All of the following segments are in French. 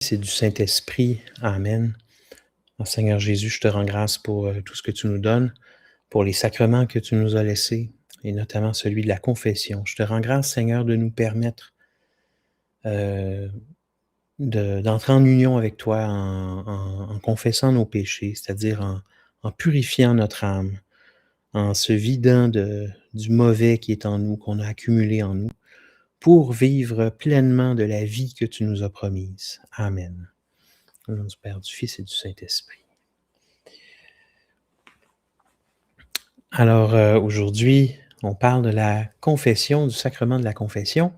C'est du Saint-Esprit. Amen. Seigneur Jésus, je te rends grâce pour tout ce que tu nous donnes, pour les sacrements que tu nous as laissés, et notamment celui de la confession. Je te rends grâce, Seigneur, de nous permettre euh, d'entrer en union avec toi en confessant nos péchés, c'est-à-dire en purifiant notre âme, en se vidant du mauvais qui est en nous, qu'on a accumulé en nous, pour vivre pleinement de la vie que tu nous as promise. Amen. Au nom du Père, du Fils et du Saint-Esprit. Alors, aujourd'hui, on parle de la confession, du sacrement de la confession.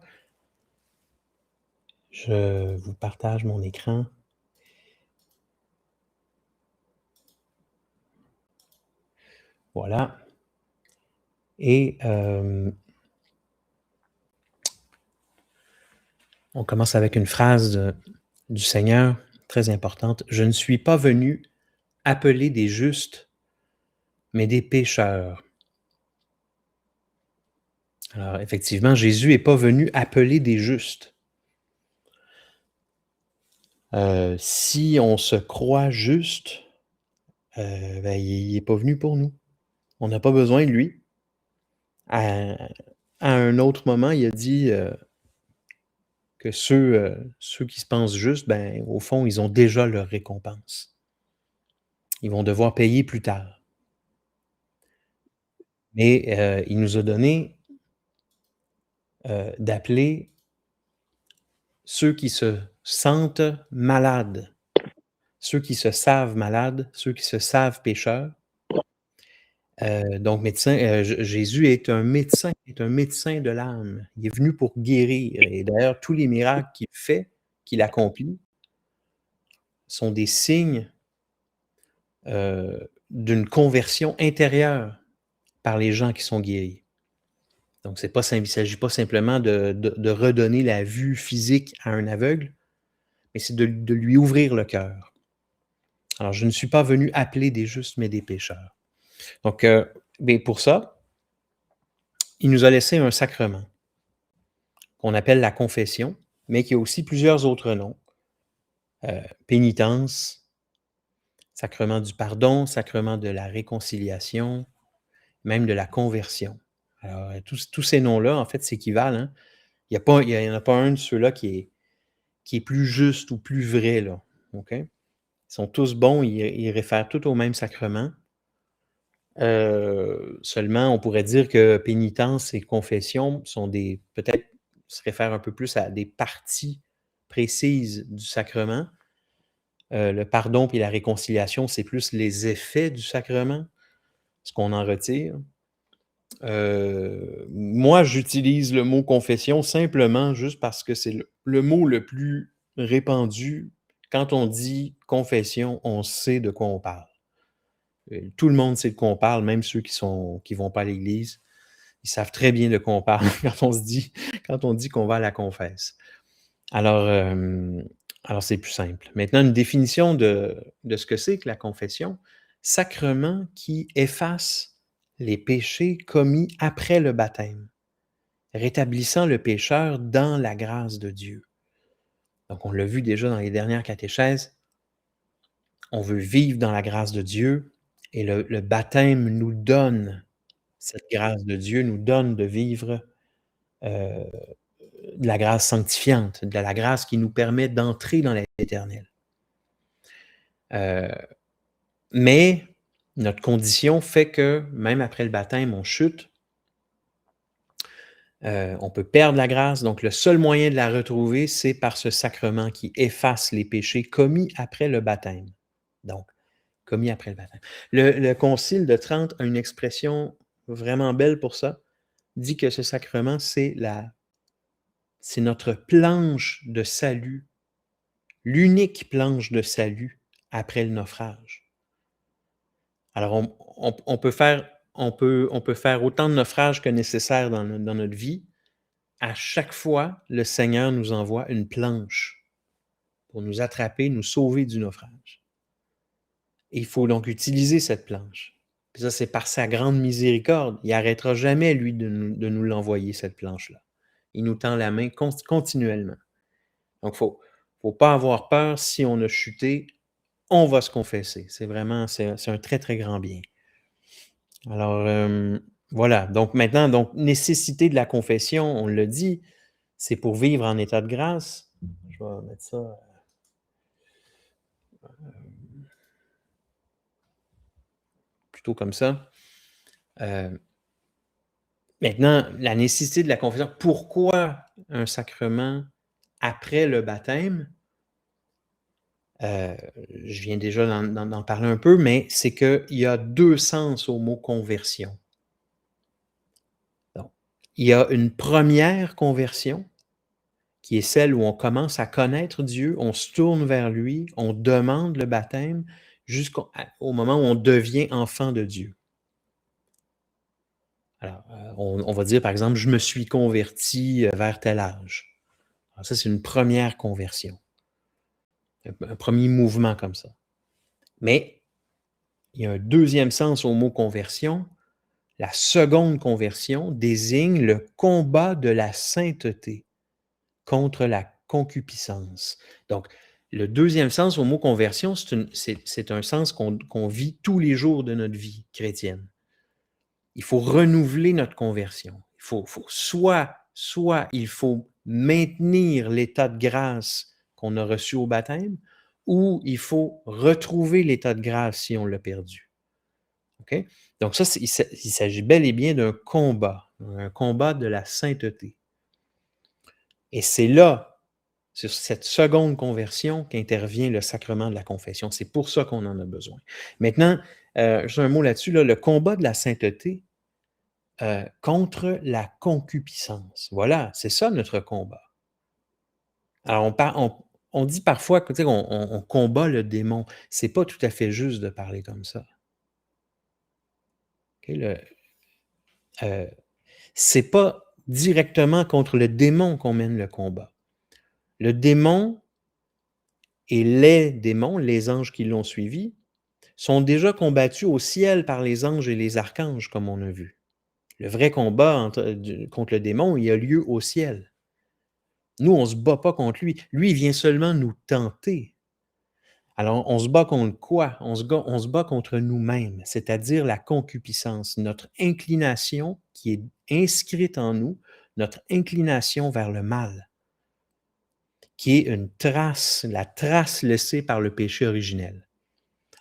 Je vous partage mon écran. Voilà. Et on commence avec une phrase du Seigneur, très importante. « Je ne suis pas venu appeler des justes, mais des pécheurs. » Alors, effectivement, Jésus n'est pas venu appeler des justes. Si on se croit juste, il n'est pas venu pour nous. On n'a pas besoin de lui. À un autre moment, il a dit que ceux qui se pensent justes, au fond, ils ont déjà leur récompense. Ils vont devoir payer plus tard. Mais il nous a donné d'appeler ceux qui se sentent malades, ceux qui se savent malades, ceux qui se savent pécheurs. Donc médecin, Jésus est un médecin de l'âme. Il est venu pour guérir. Et d'ailleurs, tous les miracles qu'il fait, qu'il accomplit, sont des signes d'une conversion intérieure par les gens qui sont guéris. Donc, il ne s'agit pas simplement de redonner la vue physique à un aveugle, mais c'est de lui ouvrir le cœur. Alors, je ne suis pas venu appeler des justes, mais des pécheurs. Donc, pour ça, il nous a laissé un sacrement qu'on appelle la confession, mais qui a aussi plusieurs autres noms. Pénitence, sacrement du pardon, sacrement de la réconciliation, même de la conversion. Alors, tous ces noms-là, en fait, s'équivalent. Hein? Il n'y en a pas un de ceux-là qui est plus juste ou plus vrai. Là. Okay? Ils sont tous bons, ils réfèrent tous au même sacrement. Seulement, on pourrait dire que pénitence et confession sont peut-être se réfèrent un peu plus à des parties précises du sacrement. Le pardon et la réconciliation, c'est plus les effets du sacrement, ce qu'on en retire. Moi, j'utilise le mot confession simplement juste parce que c'est le mot le plus répandu. Quand on dit confession, on sait de quoi on parle. Tout le monde sait de quoi on parle, même ceux qui vont pas à l'église. Ils savent très bien de quoi on parle quand on dit qu'on va à la confesse. Alors c'est plus simple. Maintenant, une définition de ce que c'est que la confession. Sacrement qui efface les péchés commis après le baptême, rétablissant le pécheur dans la grâce de Dieu. Donc, on l'a vu déjà dans les dernières catéchèses, on veut vivre dans la grâce de Dieu et le baptême nous donne cette grâce de Dieu, nous donne de vivre de la grâce sanctifiante, de la grâce qui nous permet d'entrer dans la vie éternelle. Mais notre condition fait que même après le baptême, on chute. On peut perdre la grâce. Donc, le seul moyen de la retrouver, c'est par ce sacrement qui efface les péchés commis après le baptême. Donc, commis après le baptême. Le Concile de Trente a une expression vraiment belle pour ça. Dit que ce sacrement, c'est notre planche de salut, l'unique planche de salut après le naufrage. Alors, on peut faire autant de naufrages que nécessaire dans notre vie. À chaque fois, le Seigneur nous envoie une planche pour nous attraper, nous sauver du naufrage. Et il faut donc utiliser cette planche. Puis ça, c'est par sa grande miséricorde. Il n'arrêtera jamais, lui, de nous l'envoyer, cette planche-là. Il nous tend la main continuellement. Donc, il faut Faut pas avoir peur, si on a chuté, on va se confesser. C'est vraiment c'est un très, très grand bien. Alors, voilà, donc maintenant, donc nécessité de la confession, on l'a dit, c'est pour vivre en état de grâce. Je vais mettre ça, plutôt comme ça. Heu, Maintenant, la nécessité de la confession, pourquoi un sacrement après le baptême? Heu, je viens déjà d'en parler un peu, mais c'est qu'il y a 2 sens au mot conversion. Donc, il y a une première conversion qui est celle où on commence à connaître Dieu, on se tourne vers lui, on demande le baptême jusqu'au moment où on devient enfant de Dieu. Alors, on va dire par exemple: «Je me suis converti, vers tel âge». Alors ça, c'est une première conversion, un 1er mouvement comme ça. Mais il y a un deuxième sens au mot conversion. La seconde conversion désigne le combat de la sainteté contre la concupiscence. Donc, le deuxième sens au mot conversion, c'est un sens qu'on vit tous les jours de notre vie chrétienne. Il faut renouveler notre conversion. Soit il faut maintenir l'état de grâce qu'on a reçu au baptême, ou il faut retrouver l'état de grâce si on l'a perdu. OK? Donc ça, il s'agit bel et bien d'un combat, un combat de la sainteté. Et c'est là, sur cette seconde conversion, qu'intervient le sacrement de la confession. C'est pour ça qu'on en a besoin. Maintenant, juste un mot là-dessus, là, le combat de la sainteté, contre la concupiscence. Voilà, c'est ça notre combat. Alors on dit parfois que, tu sais, on combat le démon. C'est pas tout à fait juste de parler comme ça. OK? Heu, c'est pas directement contre le démon qu'on mène le combat. Le démon et les démons, les anges qui l'ont suivi, sont déjà combattus au ciel par les anges et les archanges, comme on a vu. Le vrai combat contre le démon, il a lieu au ciel. Nous, on ne se bat pas contre lui. Lui, il vient seulement nous tenter. Alors, on se bat contre quoi? On se bat contre nous-mêmes, c'est-à-dire la concupiscence, notre inclination qui est inscrite en nous, notre inclination vers le mal, qui est une trace, la trace laissée par le péché originel.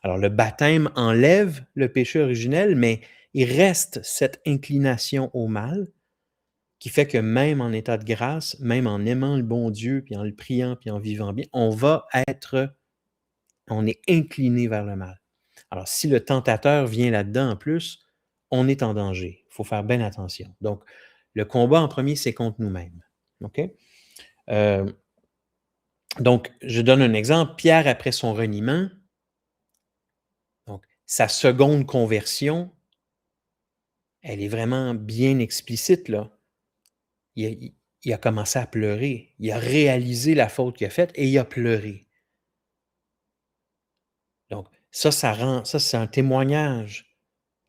Alors, le baptême enlève le péché originel, mais il reste cette inclination au mal qui fait que même en état de grâce, même en aimant le bon Dieu, puis en le priant, puis en vivant bien, on est incliné vers le mal. Alors, si le tentateur vient là-dedans en plus, on est en danger. Il faut faire bien attention. Donc, le combat en premier, c'est contre nous-mêmes. OK? Euh, donc, je donne un exemple. Pierre, après son reniement, donc, sa seconde conversion, elle est vraiment bien explicite, là. Il a commencé à pleurer. Il a réalisé la faute qu'il a faite et il a pleuré. Donc, ça, c'est un témoignage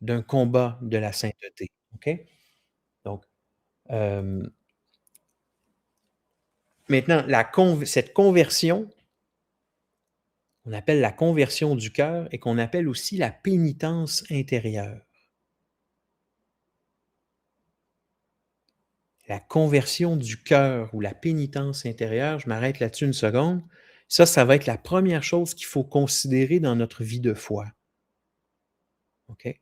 d'un combat de la sainteté. OK? Donc, hem, maintenant, cette conversion, on appelle la conversion du cœur et qu'on appelle aussi la pénitence intérieure. La conversion du cœur ou la pénitence intérieure, je m'arrête là-dessus une seconde. Ça va être la première chose qu'il faut considérer dans notre vie de foi. OK?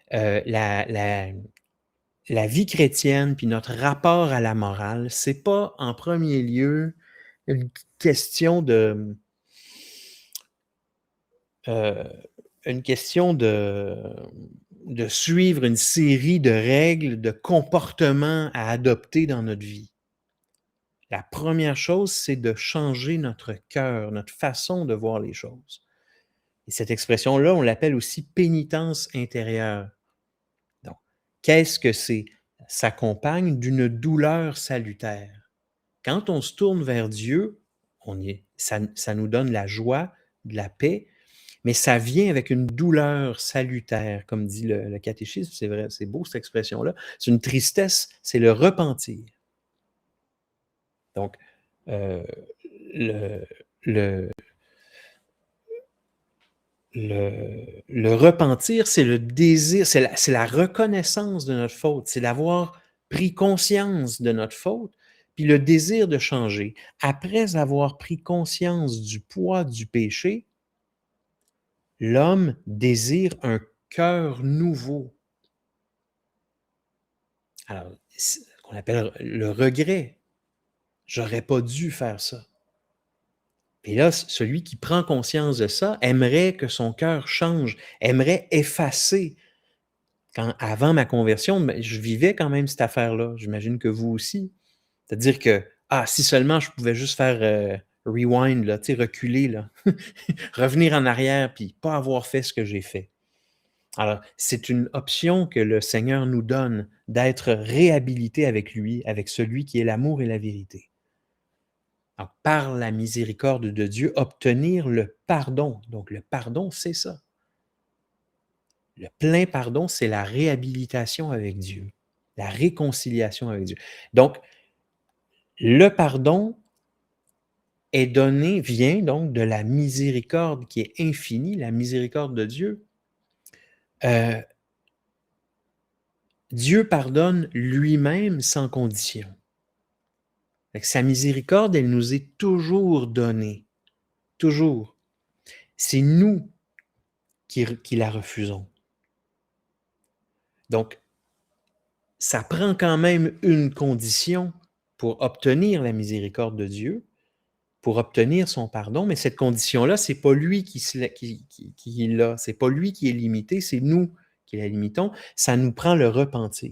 La vie chrétienne, puis notre rapport à la morale, c'est pas en premier lieu une question heu, une question de suivre une série de règles, de comportements à adopter dans notre vie. La première chose, c'est de changer notre cœur, notre façon de voir les choses. Et cette expression-là, on l'appelle aussi pénitence intérieure. Donc, qu'est-ce que c'est? Ça s'accompagne d'une douleur salutaire. Quand on se tourne vers Dieu, ça nous donne la joie, de la paix, mais ça vient avec une douleur salutaire, comme dit le catéchisme, c'est vrai, c'est beau cette expression-là. C'est une tristesse, c'est le repentir. Donc, heu, le le le repentir, c'est le désir, c'est la reconnaissance de notre faute, c'est d'avoir pris conscience de notre faute, puis le désir de changer. Après avoir pris conscience du poids du péché, l'homme désire un cœur nouveau. Alors, c'est ce qu'on appelle le regret. J'aurais pas dû faire ça. Et là, celui qui prend conscience de ça aimerait que son cœur change, aimerait effacer. Avant ma conversion, je vivais quand même cette affaire-là. J'imagine que vous aussi. C'est-à-dire que, si seulement je pouvais juste faire rewind, là, reculer, là, revenir en arrière, puis pas avoir fait ce que j'ai fait. Alors, c'est une option que le Seigneur nous donne d'être réhabilité avec lui, avec celui qui est l'amour et la vérité. Alors, par la miséricorde de Dieu, obtenir le pardon. Donc, le pardon, c'est ça. Le plein pardon, c'est la réhabilitation avec Dieu, la réconciliation avec Dieu. Donc, le pardon vient donc de la miséricorde qui est infinie, la miséricorde de Dieu. Dieu pardonne lui-même sans condition. Sa miséricorde, elle nous est toujours donnée. Toujours. C'est nous qui la refusons. Donc, ça prend quand même une condition pour obtenir la miséricorde de Dieu, pour obtenir son pardon, mais cette condition-là, c'est pas lui qui l'a, c'est pas lui qui est limité, c'est nous qui la limitons. Ça nous prend le repentir.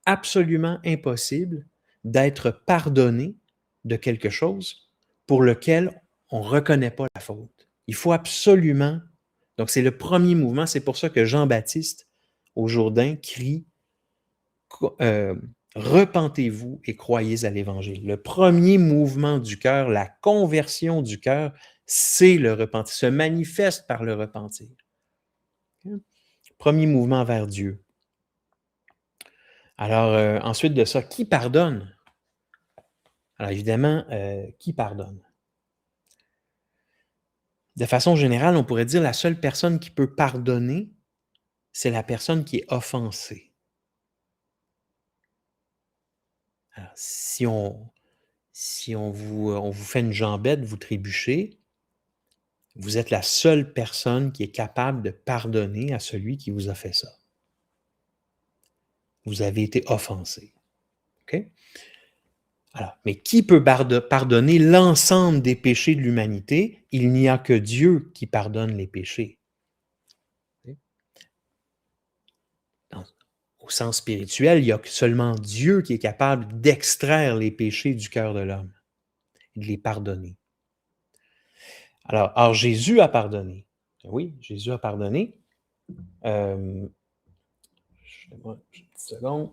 Absolument impossible d'être pardonné de quelque chose pour lequel on ne reconnaît pas la faute. Il faut absolument... Donc, c'est le premier mouvement. C'est pour ça que Jean-Baptiste, au Jourdain, crie repentez-vous et croyez à l'Évangile. Le premier mouvement du cœur, la conversion du cœur, c'est le repentir, se manifeste par le repentir. Premier mouvement vers Dieu. Alors, ensuite de ça, qui pardonne? Alors évidemment, qui pardonne? De façon générale, on pourrait dire la seule personne qui peut pardonner, c'est la personne qui est offensée. Alors, si on vous fait une jambette, vous trébuchez, vous êtes la seule personne qui est capable de pardonner à celui qui vous a fait ça. Vous avez été offensé. OK? Alors, mais qui peut pardonner l'ensemble des péchés de l'humanité? Il n'y a que Dieu qui pardonne les péchés. Au sens spirituel, il n'y a que seulement Dieu qui est capable d'extraire les péchés du cœur de l'homme et de les pardonner. Alors Jésus a pardonné. Oui, Jésus a pardonné. Une petite seconde.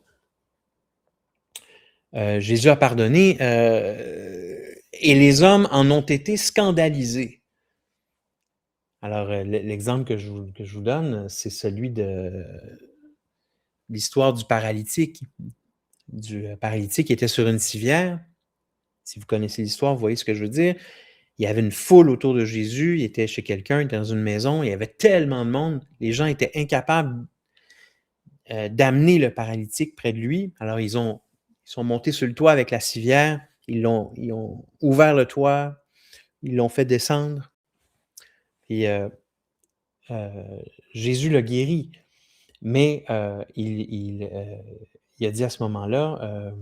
Jésus a pardonné et les hommes en ont été scandalisés. Alors, l'exemple que je vous donne, c'est celui de l'histoire du paralytique. Du paralytique qui était sur une civière. Si vous connaissez l'histoire, vous voyez ce que je veux dire. Il y avait une foule autour de Jésus, il était chez quelqu'un, il était dans une maison, il y avait tellement de monde, les gens étaient incapables d'amener le paralytique près de lui. Alors, ils sont montés sur le toit avec la civière, ils ont ouvert le toit, ils l'ont fait descendre. Et Jésus l'a guéri. Mais il a dit à ce moment-là,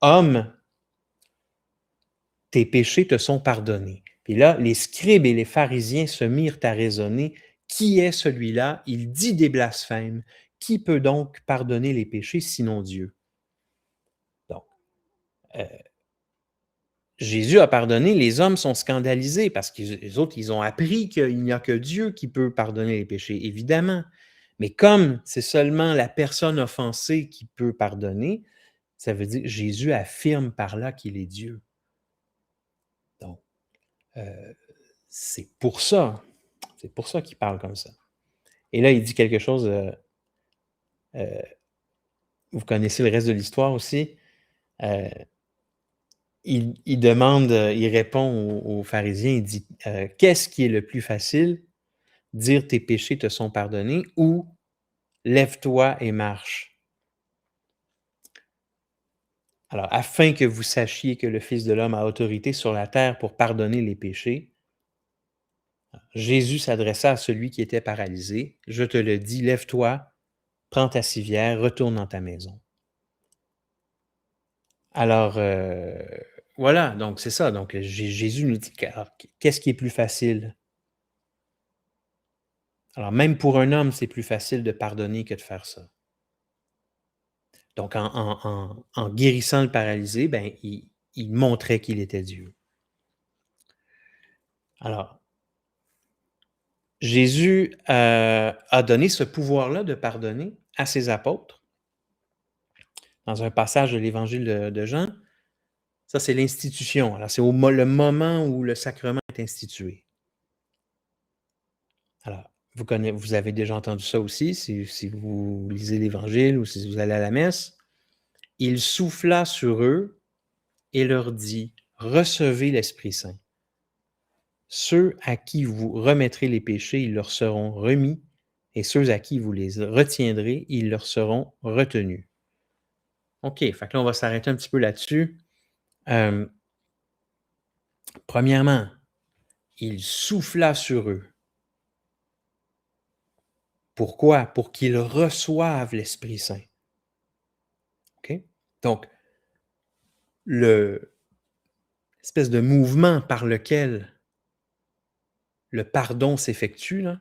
homme, tes péchés te sont pardonnés. Puis là, les scribes et les pharisiens se mirent à raisonner. Qui est celui-là? Il dit des blasphèmes. Qui peut donc pardonner les péchés sinon Dieu? Donc, Jésus a pardonné, les hommes sont scandalisés parce que les autres, ils ont appris qu'il n'y a que Dieu qui peut pardonner les péchés, évidemment. Mais comme c'est seulement la personne offensée qui peut pardonner, ça veut dire que Jésus affirme par là qu'il est Dieu. Donc, c'est pour ça qu'il parle comme ça. Et là, il dit quelque chose, vous connaissez le reste de l'histoire aussi, il demande, il répond aux pharisiens, il dit, «Qu'est-ce qui est le plus facile? Dire tes péchés te sont pardonnés ou lève-toi et marche?» Alors, afin que vous sachiez que le Fils de l'homme a autorité sur la terre pour pardonner les péchés, Jésus s'adressa à celui qui était paralysé. Je te le dis, lève-toi, prends ta civière, retourne dans ta maison. Alors, voilà, donc c'est ça. Donc, Jésus nous dit, alors, qu'est-ce qui est plus facile? Alors, même pour un homme, c'est plus facile de pardonner que de faire ça. Donc, en guérissant le paralysé, ben, il montrait qu'il était Dieu. Alors, Jésus a donné ce pouvoir-là de pardonner à ses apôtres. Dans un passage de l'Évangile de Jean, ça c'est l'institution. Alors, c'est le moment où le sacrement est institué. Alors, vous avez déjà entendu ça aussi, si vous lisez l'Évangile ou si vous allez à la messe. Il souffla sur eux et leur dit, recevez l'Esprit Saint. Ceux à qui vous remettrez les péchés, ils leur seront remis, et ceux à qui vous les retiendrez, ils leur seront retenus. OK, fait que là, on va s'arrêter un petit peu là-dessus. Premièrement, il souffla sur eux. Pourquoi? Pour qu'ils reçoivent l'Esprit Saint. OK? Donc, l'espèce de mouvement par lequel le pardon s'effectue, là,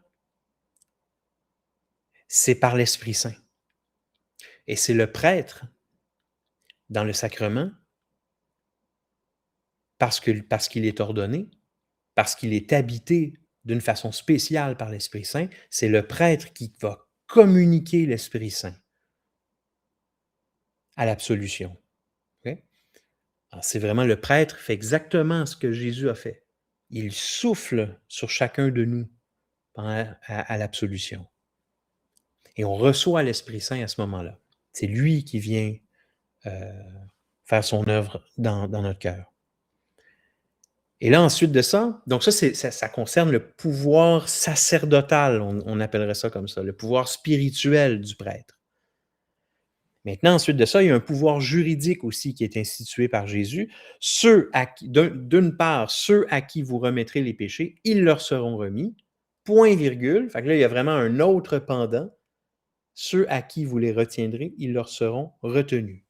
c'est par l'Esprit Saint. Et c'est le prêtre, dans le sacrement, parce qu'il est ordonné, parce qu'il est habité d'une façon spéciale par l'Esprit Saint, c'est le prêtre qui va communiquer l'Esprit Saint à l'absolution. Okay? Alors, c'est vraiment le prêtre fait exactement ce que Jésus a fait. Il souffle sur chacun de nous à l'absolution. Et on reçoit l'Esprit Saint à ce moment-là. C'est lui qui vient faire son œuvre dans notre cœur. Et là, ensuite de ça, donc ça concerne le pouvoir sacerdotal, on appellerait ça comme ça, le pouvoir spirituel du prêtre. Maintenant, ensuite de ça, il y a un pouvoir juridique aussi qui est institué par Jésus. D'une part, ceux à qui vous remettrez les péchés, ils leur seront remis. Point virgule. Fait que là, il y a vraiment un autre pendant. Ceux à qui vous les retiendrez, ils leur seront retenus.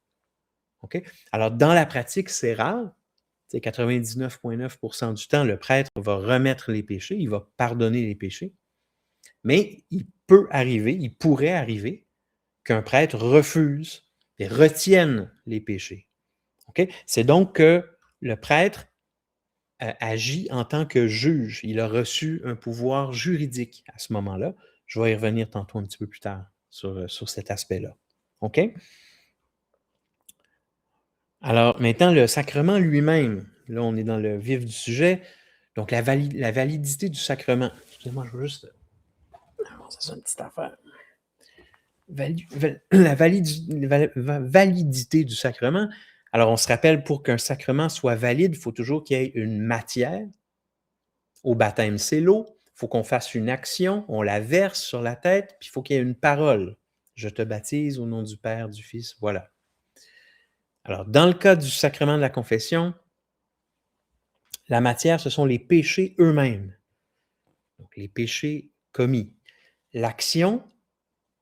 OK? Alors, dans la pratique, c'est rare. 99,9% du temps, le prêtre va remettre les péchés, il va pardonner les péchés. Mais il pourrait arriver qu'un prêtre refuse et retienne les péchés. Okay? C'est donc que le prêtre agit en tant que juge. Il a reçu un pouvoir juridique à ce moment-là. Je vais y revenir tantôt un petit peu plus tard sur cet aspect-là. OK? Alors, maintenant, le sacrement lui-même. Là, on est dans le vif du sujet. Donc, la validité du sacrement. Excusez-moi, je veux juste... C'est une petite affaire. La validité du sacrement. Alors, on se rappelle, pour qu'un sacrement soit valide, il faut toujours qu'il y ait une matière. Au baptême, c'est l'eau. Il faut qu'on fasse une action, on la verse sur la tête, puis il faut qu'il y ait une parole. Je te baptise au nom du Père, du Fils, voilà. Alors, dans le cas du sacrement de la confession, la matière, ce sont les péchés eux-mêmes. Donc, les péchés commis. L'action,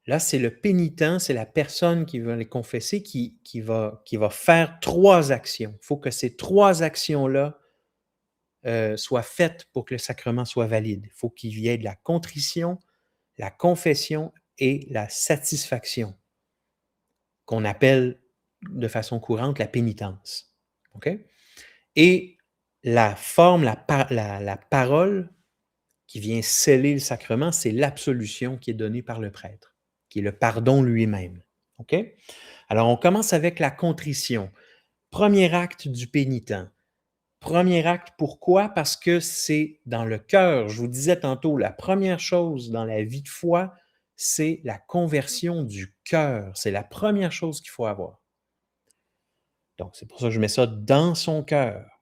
là, c'est le pénitent, c'est la personne qui va les confesser qui va faire 3 actions. Il faut que ces 3 actions-là soient faites pour que le sacrement soit valide. Il faut qu'il y ait de la contrition, la confession et la satisfaction, qu'on appelle de façon courante la pénitence. OK? Et la forme, la parole qui vient sceller le sacrement, c'est l'absolution qui est donnée par le prêtre, qui est le pardon lui-même. OK? Alors, on commence avec la contrition. Premier acte du pénitent. Premier acte, pourquoi? Parce que c'est dans le cœur. Je vous disais tantôt, la première chose dans la vie de foi, c'est la conversion du cœur. C'est la première chose qu'il faut avoir. Donc, c'est pour ça que je mets ça dans son cœur.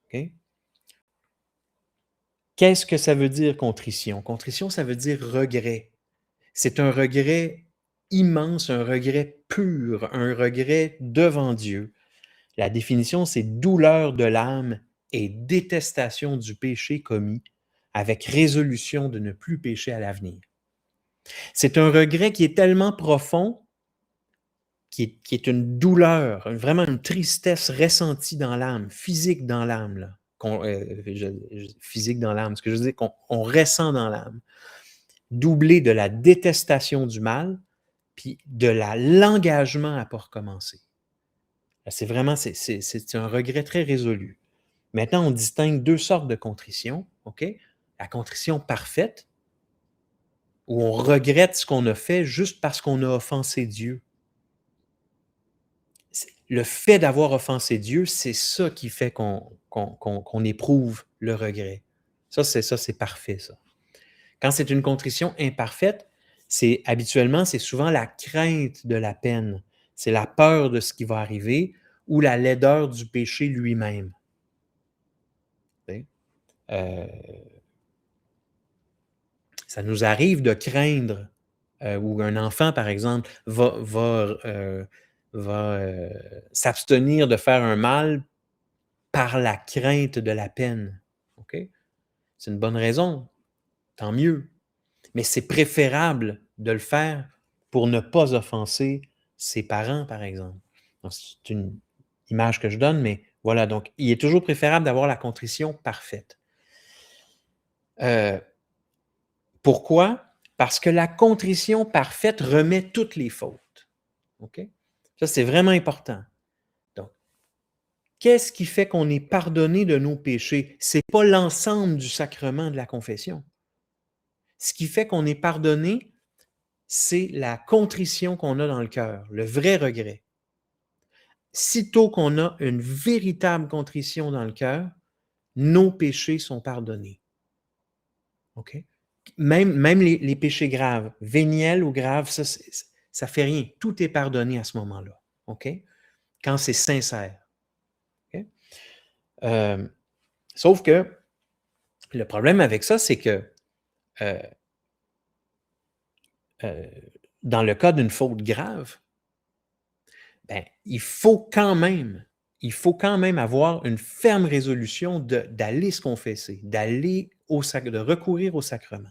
OK? Qu'est-ce que ça veut dire contrition? Contrition, ça veut dire regret. C'est un regret immense, un regret pur, un regret devant Dieu. La définition, c'est douleur de l'âme et détestation du péché commis, avec résolution de ne plus pécher à l'avenir. C'est un regret qui est tellement profond, qui est une douleur, vraiment une tristesse ressentie dans l'âme, physique dans l'âme, là. Physique dans l'âme, ce que je veux dire, qu'on ressent dans l'âme, doublé de la détestation du mal, puis de l'engagement à ne pas recommencer. C'est vraiment, c'est un regret très résolu. Maintenant, on distingue deux sortes de contrition, OK? La contrition parfaite, où on regrette ce qu'on a fait juste parce qu'on a offensé Dieu. Le fait d'avoir offensé Dieu, c'est ça qui fait qu'on éprouve le regret. Ça, c'est parfait, ça. Quand c'est une contrition imparfaite, habituellement, c'est souvent la crainte de la peine. C'est la peur de ce qui va arriver ou la laideur du péché lui-même. Ça nous arrive de craindre, ou un enfant, par exemple, va s'abstenir de faire un mal par la crainte de la peine. OK? C'est une bonne raison, tant mieux. Mais c'est préférable de le faire pour ne pas offenser ses parents, par exemple. C'est une image que je donne, mais voilà, donc il est toujours préférable d'avoir la contrition parfaite. Pourquoi? Parce que la contrition parfaite remet toutes les fautes. OK? Ça, c'est vraiment important. Donc, qu'est-ce qui fait qu'on est pardonné de nos péchés? Ce n'est pas l'ensemble du sacrement de la confession. Ce qui fait qu'on est pardonné, c'est la contrition qu'on a dans le cœur, le vrai regret. Sitôt qu'on a une véritable contrition dans le cœur, nos péchés sont pardonnés. OK? Même les péchés graves, véniels ou graves, ça ne fait rien. Tout est pardonné à ce moment-là. OK? Quand c'est sincère. OK? Sauf que le problème avec ça, c'est que dans le cas d'une faute grave, ben, il faut quand même avoir une ferme résolution d'aller se confesser, de recourir au sacrement.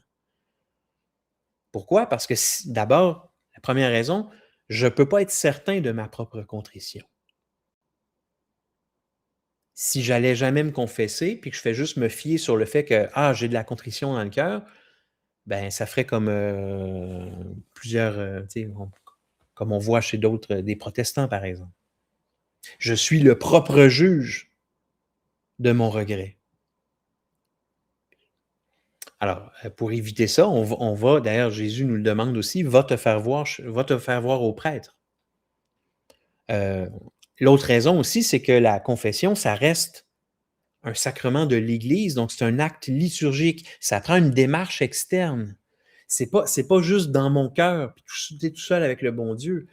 Pourquoi? Parce que d'abord, la première raison, je ne peux pas être certain de ma propre contrition. Si j'allais jamais me confesser, puis que je fais juste me fier sur le fait que j'ai de la contrition dans le cœur, ben ça ferait comme plusieurs, comme on voit chez d'autres, des protestants, par exemple. Je suis le propre juge de mon regret. Alors, pour éviter ça, on va, d'ailleurs, Jésus nous le demande aussi, va te faire voir au prêtre. L'autre raison aussi, c'est que la confession, ça reste un sacrement de l'Église, donc c'est un acte liturgique. Ça prend une démarche externe. C'est pas juste dans mon cœur, puis tu es tout seul avec le bon Dieu.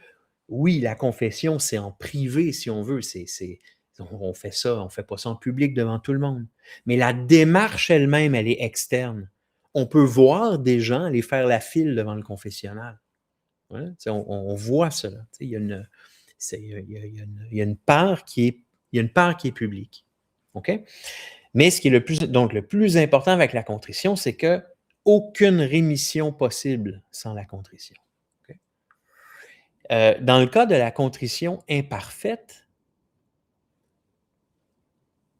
Oui, la confession, c'est en privé, si on veut. On fait ça, on ne fait pas ça en public devant tout le monde. Mais la démarche elle-même, elle est externe. On peut voir des gens aller faire la file devant le confessionnal. Ouais, on voit cela. Il y a une part qui est publique. OK? Mais ce qui est le plus important avec la contrition, c'est que aucune rémission possible sans la contrition. Okay? Dans le cas de la contrition imparfaite,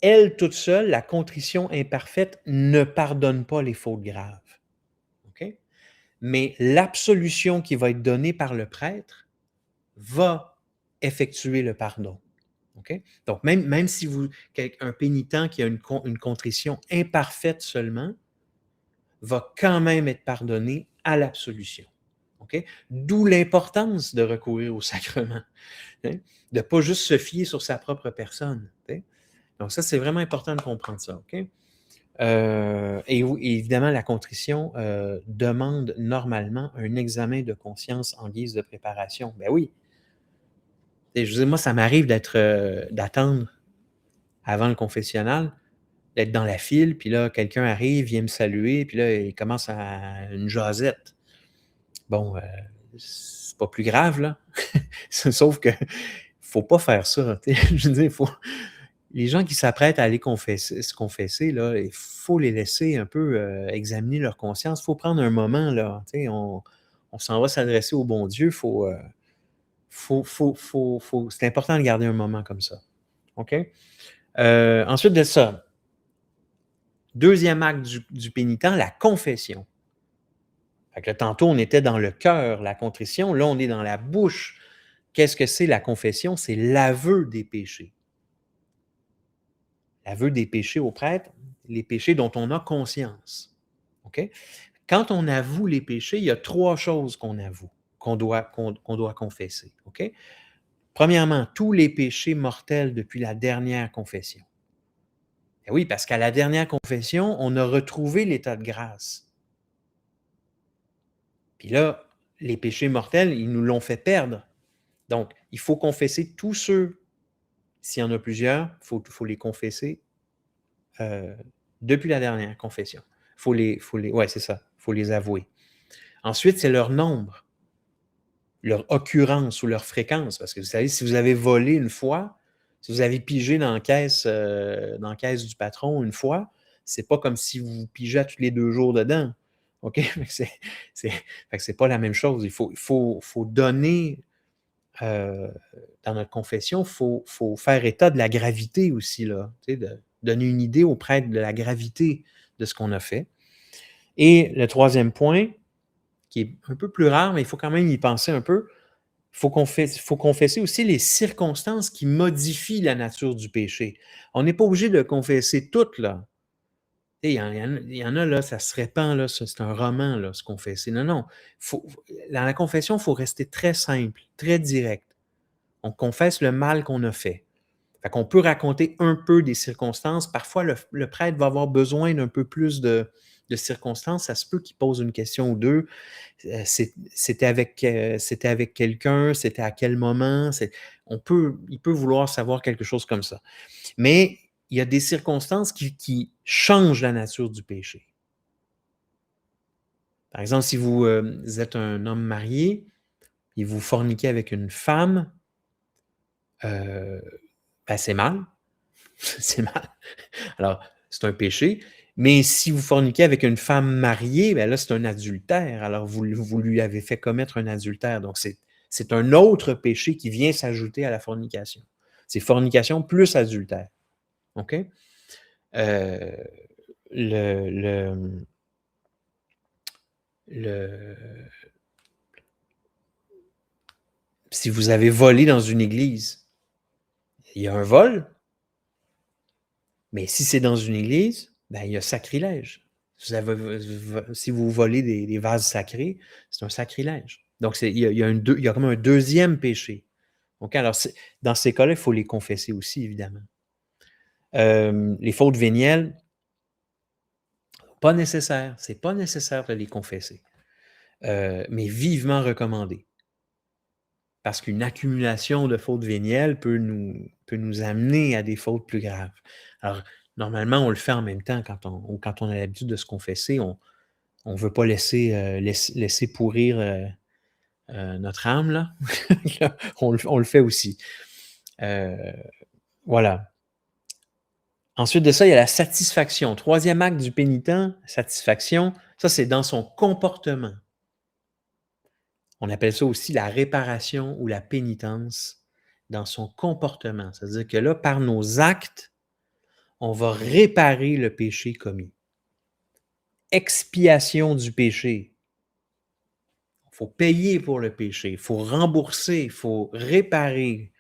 elle toute seule, la contrition imparfaite ne pardonne pas les fautes graves. Okay? Mais l'absolution qui va être donnée par le prêtre va effectuer le pardon. Okay? Donc, même si un pénitent qui a une contrition imparfaite seulement, va quand même être pardonné à l'absolution. Okay? D'où l'importance de recourir au sacrement, hein? De ne pas juste se fier sur sa propre personne. Okay? Donc ça, c'est vraiment important de comprendre ça. Okay? Et évidemment, la contrition demande normalement un examen de conscience en guise de préparation. Ben oui, Et je veux dire, moi, ça m'arrive d'attendre avant le confessionnal, d'être dans la file, puis là, quelqu'un arrive, vient me saluer, puis là, il commence à une jasette. Bon, c'est pas plus grave, là. Sauf que faut pas faire ça. Je veux dire, les gens qui s'apprêtent à aller se confesser, là, il faut les laisser un peu examiner leur conscience. Il faut prendre un moment, là. On s'en va s'adresser au bon Dieu. C'est important de garder un moment comme ça. OK? Ensuite de ça, deuxième acte du pénitent, la confession. Fait que là, tantôt, on était dans le cœur, la contrition. Là, on est dans la bouche. Qu'est-ce que c'est la confession? C'est l'aveu des péchés. L'aveu des péchés au prêtre, les péchés dont on a conscience. OK? Quand on avoue les péchés, il y a 3 choses qu'on avoue, qu'on doit confesser. OK? Premièrement, tous les péchés mortels depuis la dernière confession. Et oui, parce qu'à la dernière confession, on a retrouvé l'état de grâce. Puis là, les péchés mortels, ils nous l'ont fait perdre. Donc, il faut confesser tous ceux, s'il y en a plusieurs, il faut les confesser depuis la dernière confession. Ouais, c'est ça, il faut les avouer. Ensuite, c'est leur nombre, leur occurrence ou leur fréquence. Parce que vous savez, si vous avez volé une fois, si vous avez pigé dans la caisse du patron une fois, c'est pas comme si vous pigez à tous les 2 jours dedans. OK? C'est pas la même chose. Il faut donner dans notre confession, il faut faire état de la gravité aussi, là, de donner une idée au prêtre de la gravité de ce qu'on a fait. Et le troisième point, qui est un peu plus rare, mais il faut quand même y penser un peu, il faut confesser aussi les circonstances qui modifient la nature du péché. On n'est pas obligé de confesser toutes, là. Il y en a, là, ça se répand, là, c'est un roman, là, se confesser. Non, non. Dans la confession, il faut rester très simple, très direct. On confesse le mal qu'on a fait. Fait qu'on peut raconter un peu des circonstances. Parfois, le prêtre va avoir besoin d'un peu plus de circonstances. Ça se peut qu'il pose une question ou deux. C'était avec quelqu'un, c'était à quel moment. Il peut vouloir savoir quelque chose comme ça. Mais il y a des circonstances qui changent la nature du péché. Par exemple, si vous êtes un homme marié et vous forniquez avec une femme, ben c'est mal. C'est mal. Alors, c'est un péché. Mais si vous forniquez avec une femme mariée, ben là, c'est un adultère. Alors, vous lui avez fait commettre un adultère. Donc, c'est un autre péché qui vient s'ajouter à la fornication. C'est fornication plus adultère. OK? Euh, le, le, le, si vous avez volé dans une église, il y a un vol, mais si c'est dans une église, ben, il y a sacrilège. Si vous volez des vases sacrés, c'est un sacrilège. Donc, il y a comme un deuxième péché. Donc, alors, dans ces cas-là, il faut les confesser aussi, évidemment. Les fautes vénielles, pas nécessaire. C'est pas nécessaire de les confesser. Mais vivement recommandé. Parce qu'une accumulation de fautes vénielles peut nous amener à des fautes plus graves. Alors, normalement, on le fait en même temps quand on a l'habitude de se confesser. On ne veut pas laisser pourrir notre âme, là. on le fait aussi. Voilà. Ensuite de ça, il y a la satisfaction. Troisième acte du pénitent, satisfaction. Ça, c'est dans son comportement. On appelle ça aussi la réparation ou la pénitence dans son comportement. C'est-à-dire que là, par nos actes, on va réparer le péché commis. Expiation du péché. Il faut payer pour le péché, il faut rembourser, il faut réparer, il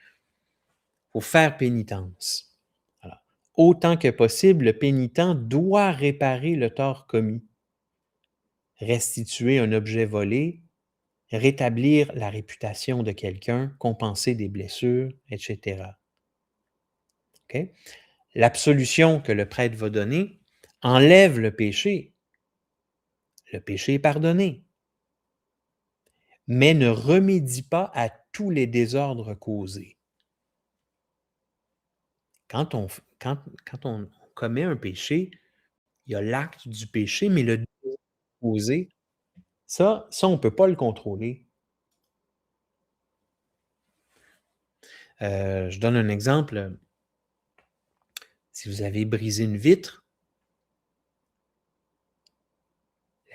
faut faire pénitence. Alors, autant que possible, le pénitent doit réparer le tort commis, restituer un objet volé, rétablir la réputation de quelqu'un, compenser des blessures, etc. Okay? L'absolution que le prêtre va donner enlève le péché. Le péché est pardonné, mais ne remédie pas à tous les désordres causés. Quand on commet un péché, il y a l'acte du péché, mais le déposer, ça, on ne peut pas le contrôler. Je donne un exemple. Si vous avez brisé une vitre,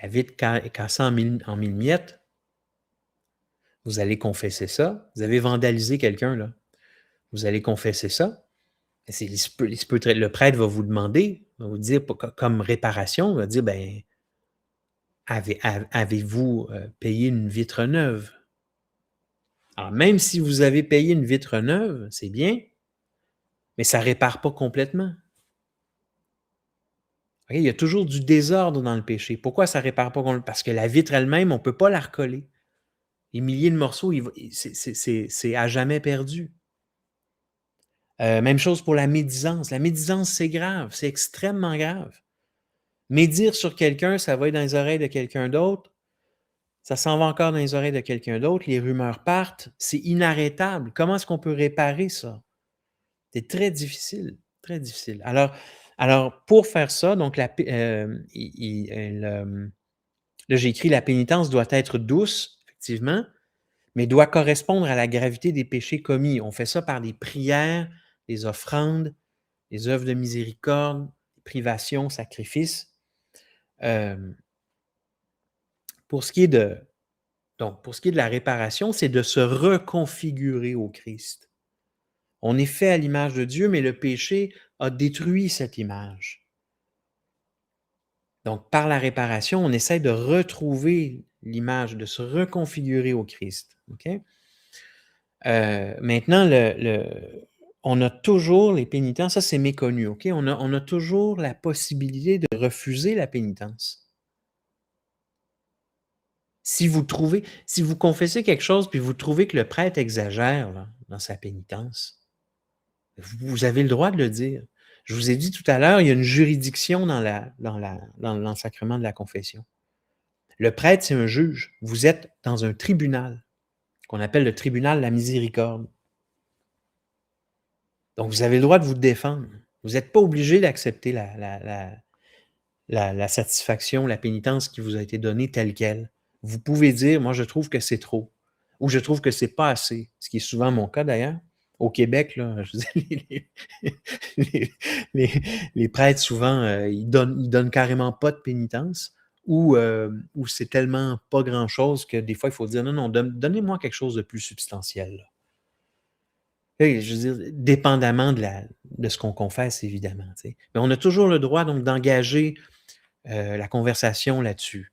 la vitre est cassée en mille miettes, vous allez confesser ça. Vous avez vandalisé quelqu'un, là. Vous allez confesser ça. Le prêtre va vous demander, va vous dire, comme réparation, il va dire, ben, avez-vous payé une vitre neuve? Alors, même si vous avez payé une vitre neuve, c'est bien, mais ça ne répare pas complètement. OK? Il y a toujours du désordre dans le péché. Pourquoi ça ne répare pas complètement? Parce que la vitre elle-même, on ne peut pas la recoller. Les milliers de morceaux, c'est à jamais perdu. Même chose pour la médisance. La médisance, c'est grave, c'est extrêmement grave. Médire sur quelqu'un, ça va être dans les oreilles de quelqu'un d'autre, ça s'en va encore dans les oreilles de quelqu'un d'autre, les rumeurs partent, c'est inarrêtable. Comment est-ce qu'on peut réparer ça? C'est très difficile, très difficile. Alors pour faire ça, donc là, j'ai écrit: «La pénitence doit être douce», effectivement, mais doit correspondre à la gravité des péchés commis. On fait ça par des prières, des offrandes, des œuvres de miséricorde, privations, sacrifices. Pour ce qui est de la réparation, c'est de se reconfigurer au Christ. On est fait à l'image de Dieu, mais le péché a détruit cette image. Donc, par la réparation, on essaie de retrouver l'image, de se reconfigurer au Christ. OK? Maintenant, on a toujours les pénitents, ça c'est méconnu. OK? On a toujours la possibilité de refuser la pénitence. Si vous confessez quelque chose puis vous trouvez que le prêtre exagère là, dans sa pénitence, vous avez le droit de le dire. Je vous ai dit tout à l'heure, il y a une juridiction dans le sacrement de la confession. Le prêtre, c'est un juge. Vous êtes dans un tribunal, qu'on appelle le tribunal de la miséricorde. Donc, vous avez le droit de vous défendre. Vous n'êtes pas obligé d'accepter la satisfaction, la pénitence qui vous a été donnée telle qu'elle. Vous pouvez dire, moi, je trouve que c'est trop, ou je trouve que c'est pas assez, ce qui est souvent mon cas d'ailleurs. Au Québec, là, je veux dire, les, les- les prêtres, souvent, ils donnent carrément pas de pénitence, ou c'est tellement pas grand-chose que des fois, il faut dire, non, non, donnez-moi quelque chose de plus substantiel. Là. Et je veux dire, dépendamment de ce qu'on confesse, évidemment. Tu sais. Mais on a toujours le droit donc d'engager la conversation là-dessus.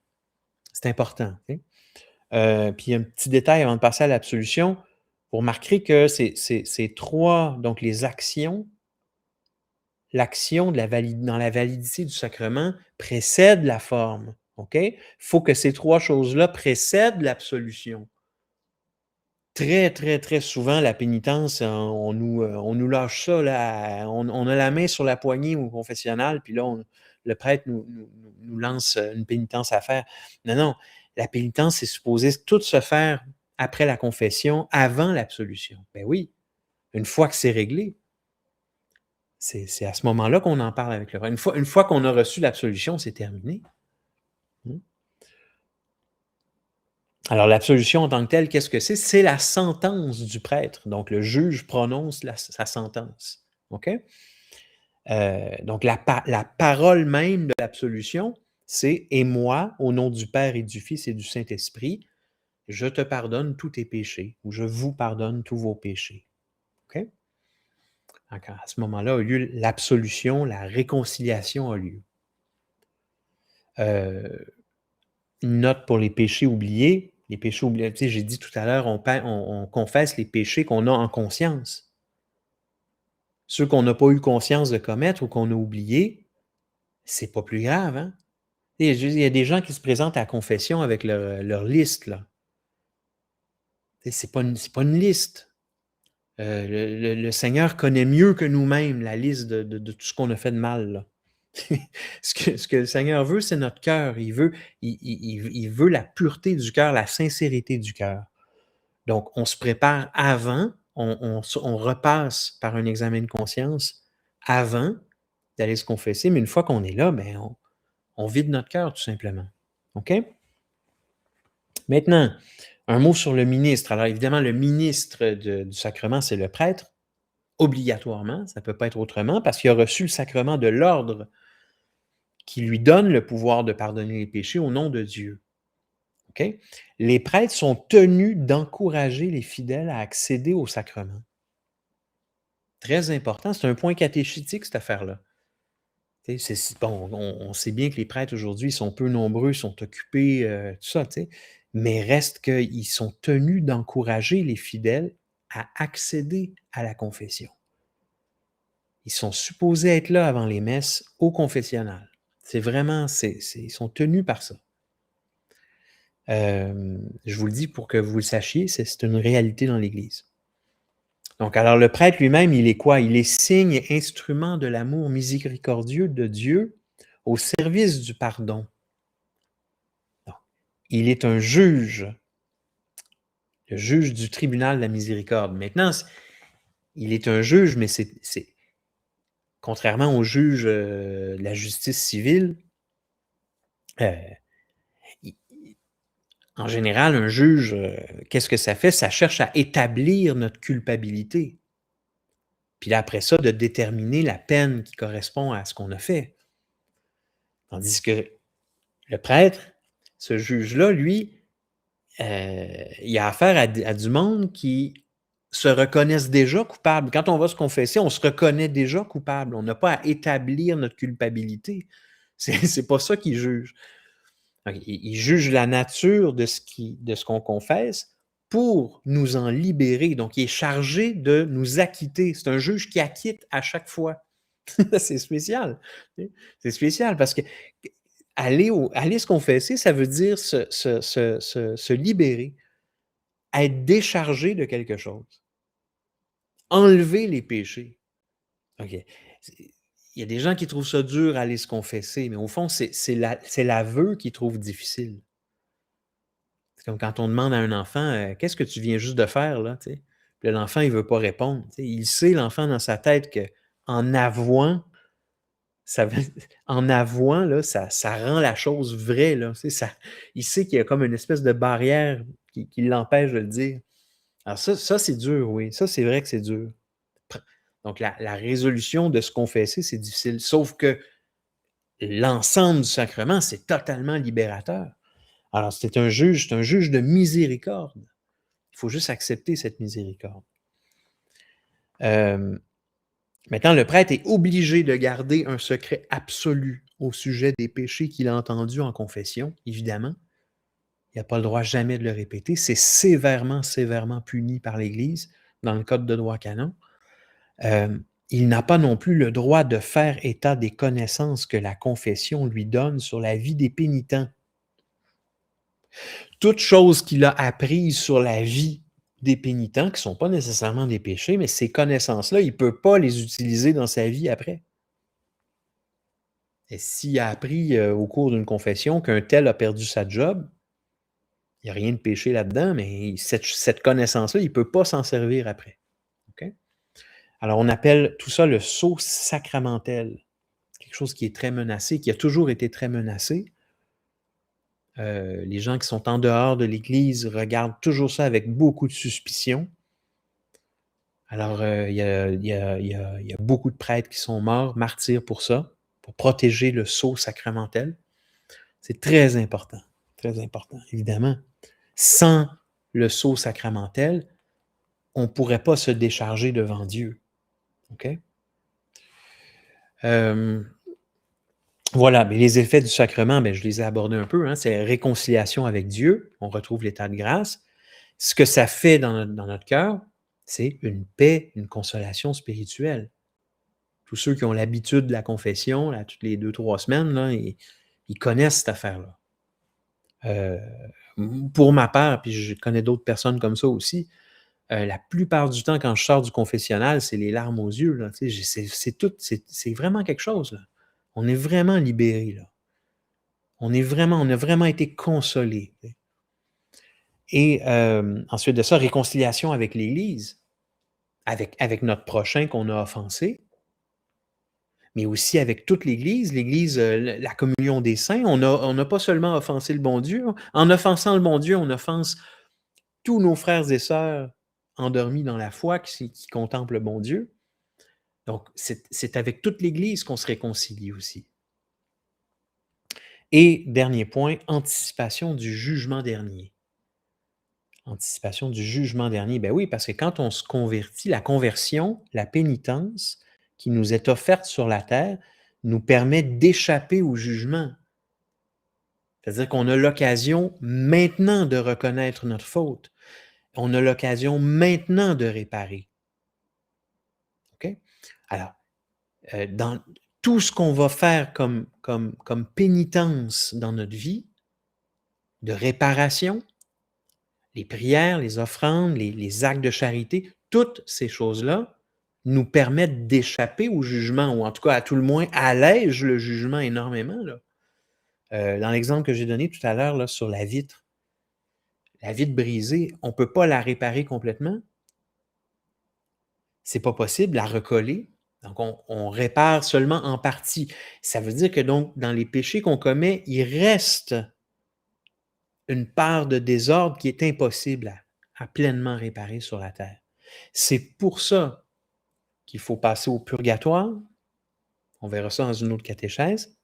C'est important. Tu sais. Puis un petit détail avant de passer à l'absolution, vous remarquerez que c'est trois, donc les actions, l'action dans la validité du sacrement précède la forme. OK? Il faut que ces trois choses-là précèdent l'absolution. Très, très, très souvent, la pénitence, on nous lâche ça, là, on a la main sur la poignée au confessionnal, puis là, le prêtre nous lance une pénitence à faire. Non, non, la pénitence, c'est supposé tout se faire après la confession, avant l'absolution. Ben oui, une fois que c'est réglé, c'est à ce moment-là qu'on en parle avec le prêtre. Une fois qu'on a reçu l'absolution, c'est terminé. Mmh. Alors, l'absolution en tant que telle, qu'est-ce que c'est? C'est la sentence du prêtre. Donc, le juge prononce sa sentence. OK? Donc, la parole même de l'absolution, c'est « Et moi, au nom du Père et du Fils et du Saint-Esprit, je te pardonne tous tes péchés » ou « Je vous pardonne tous vos péchés. » OK? Donc, à ce moment-là a lieu l'absolution, la réconciliation a lieu. Une note pour les péchés oubliés. Les péchés oubliés, tu sais, j'ai dit tout à l'heure, on confesse les péchés qu'on a en conscience. Ceux qu'on n'a pas eu conscience de commettre ou qu'on a oubliés, c'est pas plus grave, hein? Il y a des gens qui se présentent à la confession avec leur liste, là. C'est pas une liste. Le Seigneur connaît mieux que nous-mêmes la liste de tout ce qu'on a fait de mal, là. Ce que le Seigneur veut, c'est notre cœur. Il veut la pureté du cœur, la sincérité du cœur. Donc, on se prépare avant, on repasse par un examen de conscience avant d'aller se confesser, mais une fois qu'on est là, ben, on vide notre cœur tout simplement. OK? Maintenant, un mot sur le ministre. Alors évidemment, le ministre du sacrement, c'est le prêtre, obligatoirement, ça ne peut pas être autrement, parce qu'il a reçu le sacrement de l'ordre qui lui donne le pouvoir de pardonner les péchés au nom de Dieu. OK? Les prêtres sont tenus d'encourager les fidèles à accéder au sacrement. Très important, c'est un point catéchétique, cette affaire-là. Bon, on sait bien que les prêtres aujourd'hui sont peu nombreux, sont occupés, tout ça, mais reste qu'ils sont tenus d'encourager les fidèles à accéder à la confession. Ils sont supposés être là avant les messes au confessionnal. C'est vraiment, ils sont tenus par ça. Je vous le dis pour que vous le sachiez, c'est une réalité dans l'Église. Donc, alors le prêtre lui-même, il est quoi? Il est signe et instrument de l'amour miséricordieux de Dieu au service du pardon. Donc, il est un juge, le juge du tribunal de la miséricorde. Maintenant, il est un juge, mais c'est contrairement au juge de la justice civile, en général, un juge, qu'est-ce que ça fait? Ça cherche à établir notre culpabilité. Puis là, après ça, de déterminer la peine qui correspond à ce qu'on a fait. Tandis que le prêtre, ce juge-là, lui, il a affaire à du monde qui se reconnaissent déjà coupables. Quand on va se confesser, on se reconnaît déjà coupable. On n'a pas à établir notre culpabilité. C'est pas ça qu'il juge. Il juge la nature de ce qu'on confesse pour nous en libérer. Donc, il est chargé de nous acquitter. C'est un juge qui acquitte à chaque fois. C'est spécial. C'est spécial parce que aller se confesser, ça veut dire se libérer, être déchargé de quelque chose, enlever les péchés. OK. Il y a des gens qui trouvent ça dur à aller se confesser, mais au fond, c'est l'aveu qu'ils trouvent difficile. C'est comme quand on demande à un enfant, «Qu'est-ce que tu viens juste de faire là?» Tu sais? Puis là, l'enfant, il veut pas répondre. Tu sais, il sait, l'enfant, dans sa tête, qu'en avouant, ça veut en avouant, là, ça rend la chose vraie, là. Tu sais, il sait qu'il y a comme une espèce de barrière qui l'empêche de le dire. Alors ça, c'est dur, oui. Ça, c'est vrai que c'est dur. Donc la résolution de se confesser, c'est difficile. Sauf que l'ensemble du sacrement, c'est totalement libérateur. Alors c'est un juge de miséricorde. Il faut juste accepter cette miséricorde. Maintenant, le prêtre est obligé de garder un secret absolu au sujet des péchés qu'il a entendus en confession, évidemment. Il n'a pas le droit jamais de le répéter. C'est sévèrement, sévèrement puni par l'Église dans le Code de droit canon. Il n'a pas non plus le droit de faire état des connaissances que la confession lui donne sur la vie des pénitents. Toute chose qu'il a apprise sur la vie des pénitents, qui ne sont pas nécessairement des péchés, mais ces connaissances-là, il ne peut pas les utiliser dans sa vie après. Et s'il a appris au cours d'une confession qu'un tel a perdu sa job, il n'y a rien de péché là-dedans, mais cette connaissance-là, il ne peut pas s'en servir après. Okay? Alors, on appelle tout ça le sceau sacramentel. Quelque chose qui est très menacé, qui a toujours été très menacé. Les gens qui sont en dehors de l'Église regardent toujours ça avec beaucoup de suspicion. Alors, il y a beaucoup de prêtres qui sont morts, martyrs pour ça, pour protéger le sceau sacramentel. C'est très important, évidemment. Sans le sceau sacramentel, on ne pourrait pas se décharger devant Dieu. OK? Voilà, mais les effets du sacrement, je les ai abordés un peu, hein, c'est la réconciliation avec Dieu, on retrouve l'état de grâce. Ce que ça fait dans notre cœur, c'est une paix, une consolation spirituelle. Tous ceux qui ont l'habitude de la confession, là, toutes les 2-3 semaines, là, ils connaissent cette affaire-là. Pour ma part, puis je connais d'autres personnes comme ça aussi, la plupart du temps, quand je sors du confessionnal, c'est les larmes aux yeux, là, tu sais, c'est vraiment quelque chose, là. On est vraiment libérés, là. On a vraiment été consolés. Et ensuite de ça, réconciliation avec l'Église, avec notre prochain qu'on a offensé. mais aussi avec toute l'Église, la communion des saints. On n'a pas seulement offensé le bon Dieu. En offensant le bon Dieu, on offense tous nos frères et sœurs endormis dans la foi qui contemplent le bon Dieu. Donc, c'est avec toute l'Église qu'on se réconcilie aussi. Et dernier point, anticipation du jugement dernier. Anticipation du jugement dernier. Ben oui, parce que quand on se convertit, la conversion, la pénitence qui nous est offerte sur la terre, nous permet d'échapper au jugement. C'est-à-dire qu'on a l'occasion maintenant de reconnaître notre faute. On a l'occasion maintenant de réparer. OK? Alors, dans tout ce qu'on va faire comme pénitence dans notre vie, de réparation, les prières, les offrandes, les actes de charité, toutes ces choses-là nous permettent d'échapper au jugement, ou en tout cas, à tout le moins, allègent le jugement énormément. Là. Dans l'exemple que j'ai donné tout à l'heure là, sur la vitre brisée, on ne peut pas la réparer complètement. C'est pas possible, la recoller. Donc, on répare seulement en partie. Ça veut dire que donc, dans les péchés qu'on commet, il reste une part de désordre qui est impossible à pleinement réparer sur la terre. C'est pour ça qu'il faut passer au purgatoire. On verra ça dans une autre catéchèse.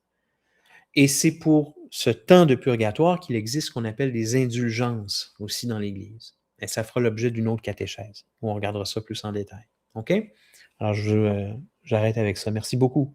Et c'est pour ce temps de purgatoire qu'il existe ce qu'on appelle des indulgences aussi dans l'Église. Et ça fera l'objet d'une autre catéchèse où on regardera ça plus en détail. OK? Alors, j'arrête avec ça. Merci beaucoup.